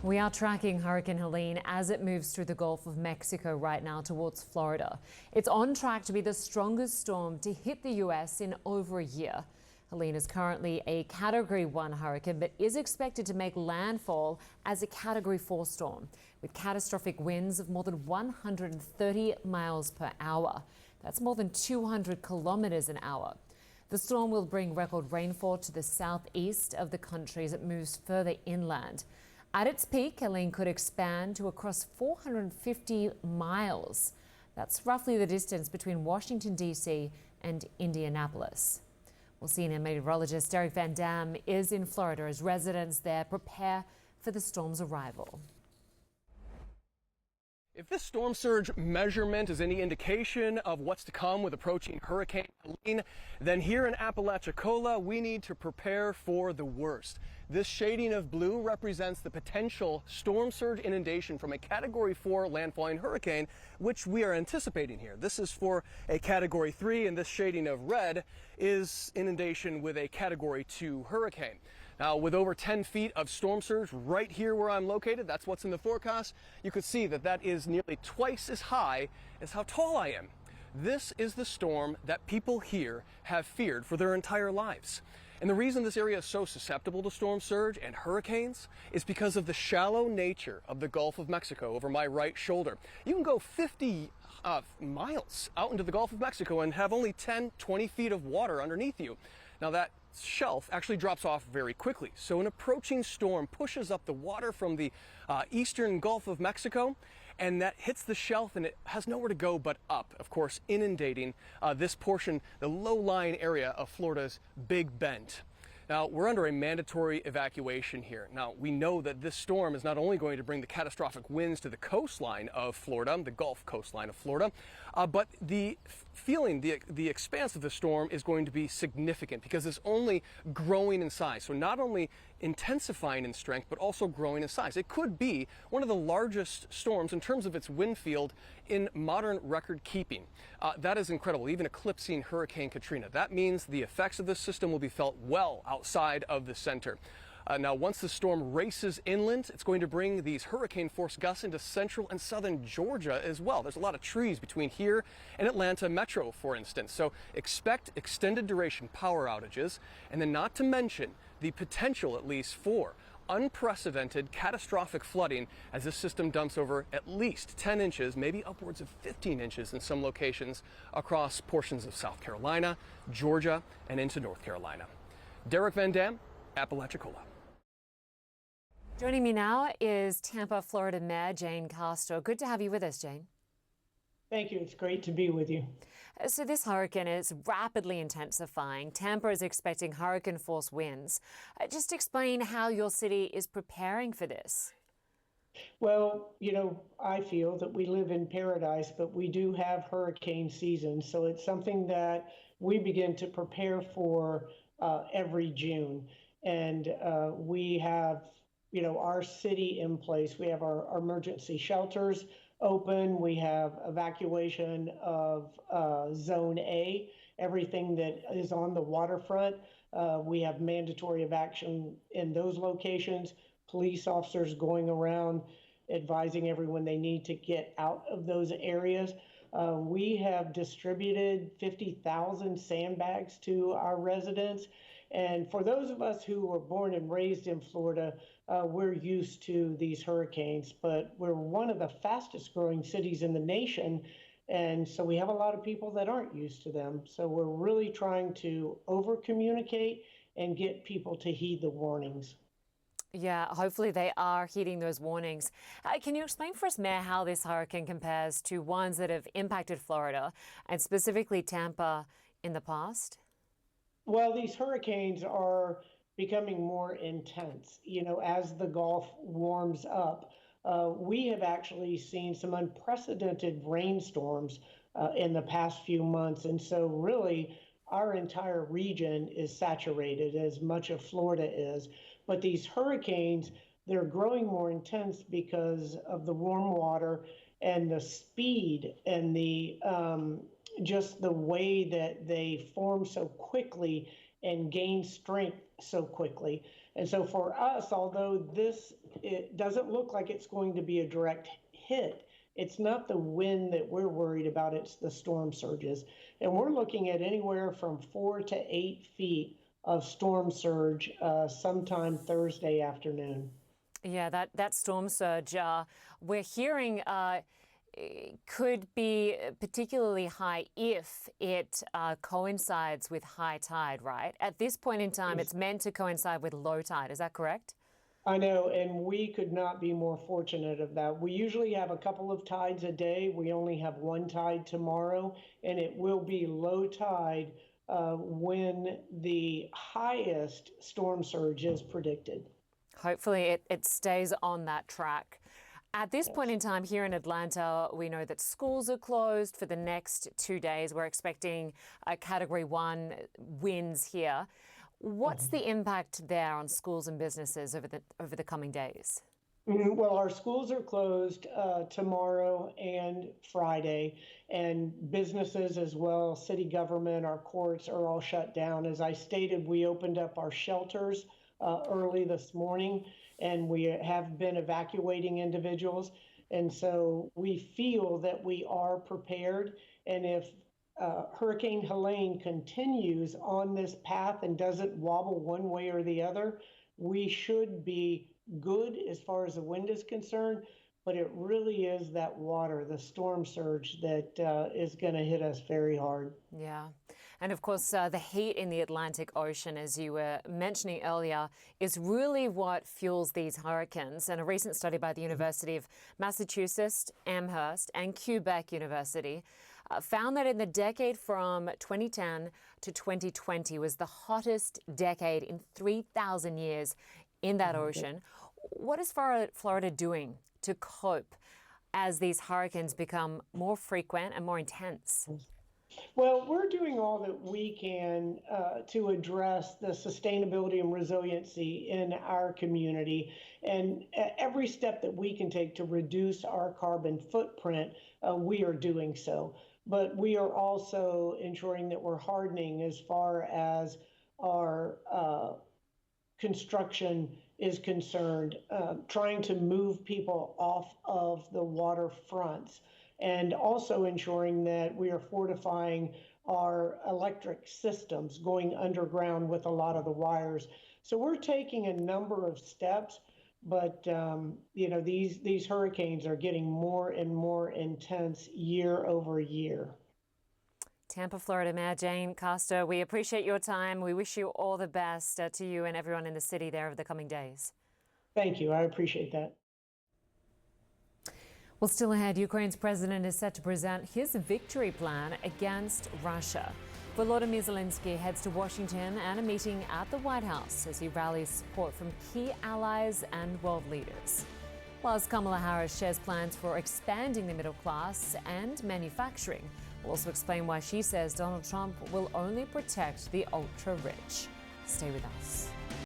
We are tracking Hurricane Helene as it moves through the Gulf of Mexico right now towards Florida. It's on track to be the strongest storm to hit the U.S. in over a year. Helene is currently a Category 1 hurricane, but is expected to make landfall as a Category 4 storm, with catastrophic winds of more than 130 miles per hour. That's more than 200 kilometers an hour. The storm will bring record rainfall to the southeast of the country as it moves further inland. At its peak, Helene could expand to across 450 miles. That's roughly the distance between Washington, D.C. and Indianapolis. Well, CNN meteorologist Derek Van Dam is in Florida as residents there prepare for the storm's arrival. If this storm surge measurement is any indication of what's to come with approaching Hurricane Helene, then here in Apalachicola, we need to prepare for the worst. This shading of blue represents the potential storm surge inundation from a Category 4 landfalling hurricane, which we are anticipating here. This is for a Category 3, and this shading of red is inundation with a Category 2 hurricane. Now, with over 10 feet of storm surge right here where I'm located, that's what's in the forecast, you could see that that is nearly twice as high as how tall I am. This is the storm that people here have feared for their entire lives. And the reason this area is so susceptible to storm surge and hurricanes is because of the shallow nature of the Gulf of Mexico over my right shoulder. You can go 50 miles out into the Gulf of Mexico and have only 10, 20 feet of water underneath you. Now that shelf actually drops off very quickly. So an approaching storm pushes up the water from the eastern Gulf of Mexico, and that hits the shelf and it has nowhere to go but up, of course, inundating this portion, the low-lying area of Florida's Big Bend. Now, we're under a mandatory evacuation here. Now, we know that this storm is not only going to bring the catastrophic winds to the coastline of Florida, the Gulf coastline of Florida, but the expanse of the storm is going to be significant because it's only growing in size. So not only intensifying in strength, but also growing in size. It could be one of the largest storms in terms of its wind field in modern record keeping. That is incredible, even eclipsing Hurricane Katrina. That means the effects of this system will be felt well outside of the center. Now, once the storm races inland, it's going to bring these hurricane force gusts into central and southern Georgia as well. There's a lot of trees between here and Atlanta Metro, for instance. So expect extended duration power outages, and then not to mention the potential, at least, for unprecedented catastrophic flooding as this system dumps over at least 10 inches, maybe upwards of 15 inches in some locations across portions of South Carolina, Georgia, and into North Carolina. Derek Van Dam, Apalachicola. Joining me now is Tampa, Florida Mayor Jane Castro. Good to have you with us, Jane. Thank you. It's great to be with you. So this hurricane is rapidly intensifying. Tampa is expecting hurricane force winds. Just explain how your city is preparing for this. Well, I feel that we live in paradise, but we do have hurricane season. So it's something that we begin to prepare for every June. And we have our city in place. We have our emergency shelters open. We have evacuation of Zone A, everything that is on the waterfront. We have mandatory evacuation in those locations. Police officers going around advising everyone they need to get out of those areas. We have distributed 50,000 sandbags to our residents. And for those of us who were born and raised in Florida, we're used to these hurricanes, but we're one of the fastest growing cities in the nation. And so we have a lot of people that aren't used to them. So we're really trying to over communicate and get people to heed the warnings. Yeah, hopefully they are heeding those warnings. Can you explain for us, Mayor, how this hurricane compares to ones that have impacted Florida and specifically Tampa in the past? Well, these hurricanes are becoming more intense. As the Gulf warms up, we have actually seen some unprecedented rainstorms in the past few months. And so really, our entire region is saturated, as much of Florida is. But these hurricanes, they're growing more intense because of the warm water and the speed and the just the way that they form so quickly and gain strength so quickly. And so for us, although it doesn't look like it's going to be a direct hit, it's not the wind that we're worried about, it's the storm surges. And we're looking at anywhere from 4 to 8 feet of storm surge sometime Thursday afternoon. Yeah, that storm surge we're hearing could be particularly high if it coincides with high tide, right? At this point in time, it's meant to coincide with low tide. Is that correct? I know, and we could not be more fortunate of that. We usually have a couple of tides a day. We only have one tide tomorrow, and it will be low tide when the highest storm surge is predicted. Hopefully it stays on that track. At this point in time here in Atlanta, we know that schools are closed for the next 2 days. We're expecting Category 1 winds here. What's the impact there on schools and businesses over the coming days? Well, our schools are closed tomorrow and Friday, and businesses as well, city government, our courts are all shut down. As I stated, we opened up our shelters early this morning, and we have been evacuating individuals. And so we feel that we are prepared. And if Hurricane Helene continues on this path and doesn't wobble one way or the other, we should be good as far as the wind is concerned. But it really is that water, the storm surge, that is going to hit us very hard. Yeah. And of course, the heat in the Atlantic Ocean, as you were mentioning earlier, is really what fuels these hurricanes. And a recent study by the University of Massachusetts, Amherst, and Quebec University found that in the decade from 2010 to 2020 was the hottest decade in 3,000 years in that ocean. What is Florida doing to cope as these hurricanes become more frequent and more intense? Well, we're doing all that we can to address the sustainability and resiliency in our community. And every step that we can take to reduce our carbon footprint, we are doing so. But we are also ensuring that we're hardening as far as our construction is concerned, trying to move people off of the waterfronts, and also ensuring that we are fortifying our electric systems, going underground with a lot of the wires. So we're taking a number of steps, but these hurricanes are getting more and more intense year over year. Tampa, Florida Mayor Jane Castor, we appreciate your time. We wish you all the best to you and everyone in the city there over the coming days. Thank you. I appreciate that. Well, still ahead, Ukraine's president is set to present his victory plan against Russia. Volodymyr Zelensky heads to Washington and a meeting at the White House as he rallies support from key allies and world leaders. Plus, Kamala Harris shares plans for expanding the middle class and manufacturing. We'll also explain why she says Donald Trump will only protect the ultra-rich. Stay with us.